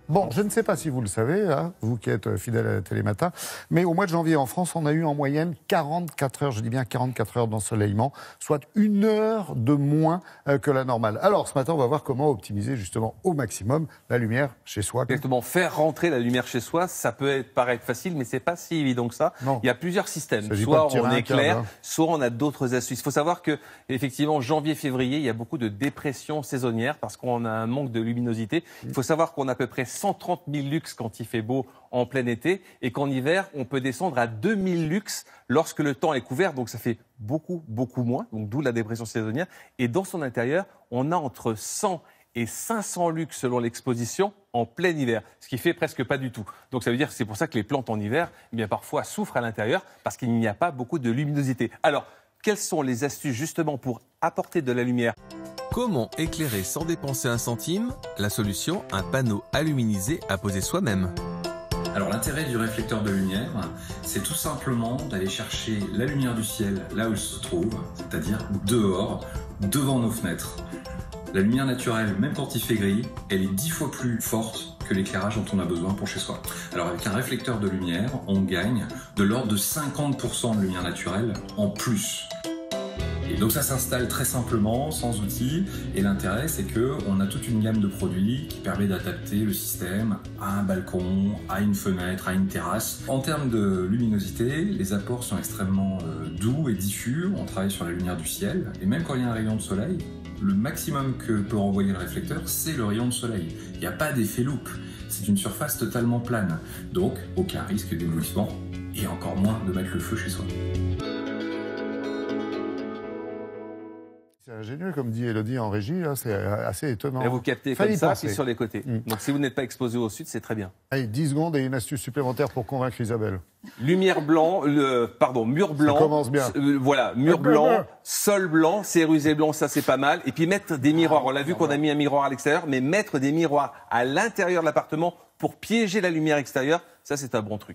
Bon, je ne sais pas si vous le savez, hein, vous qui êtes fidèle à la Télématin, mais au mois de janvier en France, on a eu en moyenne 44 heures, je dis bien 44 heures d'ensoleillement, soit 1 heure de moins que la normale. Alors, ce matin, on va voir comment optimiser justement au maximum la lumière chez soi. Exactement, faire rentrer la lumière chez soi, ça peut paraître facile, mais c'est pas si évident que ça. Non. Il y a plusieurs systèmes. Soit on éclaire, soit on a d'autres astuces. Il faut savoir que, effectivement, janvier-février, il y a beaucoup de dépression saisonnière parce qu'on a un manque de luminosité. Il faut savoir qu'on a à peu près 130 000 lux quand il fait beau en plein été et qu'en hiver, on peut descendre à 2000 lux lorsque le temps est couvert. Donc ça fait beaucoup moins, donc d'où la dépression saisonnière. Et dans son intérieur, on a entre 100 et 500 lux selon l'exposition en plein hiver, ce qui fait presque pas du tout. Donc ça veut dire que c'est pour ça que les plantes en hiver, eh bien parfois souffrent à l'intérieur parce qu'il n'y a pas beaucoup de luminosité. Alors, quelles sont les astuces justement pour apporter de la lumière ? Comment éclairer sans dépenser un centime? La solution, un panneau aluminisé à poser soi-même. Alors l'intérêt du réflecteur de lumière, c'est tout simplement d'aller chercher la lumière du ciel là où elle se trouve, c'est-à-dire dehors, devant nos fenêtres. La lumière naturelle, même quand il fait gris, elle est 10 fois plus forte que l'éclairage dont on a besoin pour chez soi. Alors avec un réflecteur de lumière, on gagne de l'ordre de 50% de lumière naturelle en plus. Et donc ça s'installe très simplement, sans outils, et l'intérêt c'est qu'on a toute une gamme de produits qui permet d'adapter le système à un balcon, à une fenêtre, à une terrasse. En termes de luminosité, les apports sont extrêmement doux et diffus, on travaille sur la lumière du ciel, et même quand il y a un rayon de soleil, le maximum que peut renvoyer le réflecteur, c'est le rayon de soleil. Il n'y a pas d'effet loupe, c'est une surface totalement plane, donc aucun risque d'éblouissement, et encore moins de mettre le feu chez soi. C'est ingénieux, comme dit Élodie en régie, là, c'est assez étonnant. Et vous captez comme ça, puis sur les côtés. Donc si vous n'êtes pas exposé au sud, c'est très bien. Allez, 10 secondes et une astuce supplémentaire pour convaincre Isabelle. Mur blanc, Ça commence bien. Voilà, mur blanc, sol blanc, cerusé blanc, ça c'est pas mal. Et puis mettre des miroirs. On l'a vu qu'on a mis un miroir à l'extérieur, mais mettre des miroirs à l'intérieur de l'appartement pour piéger la lumière extérieure, ça c'est un bon truc.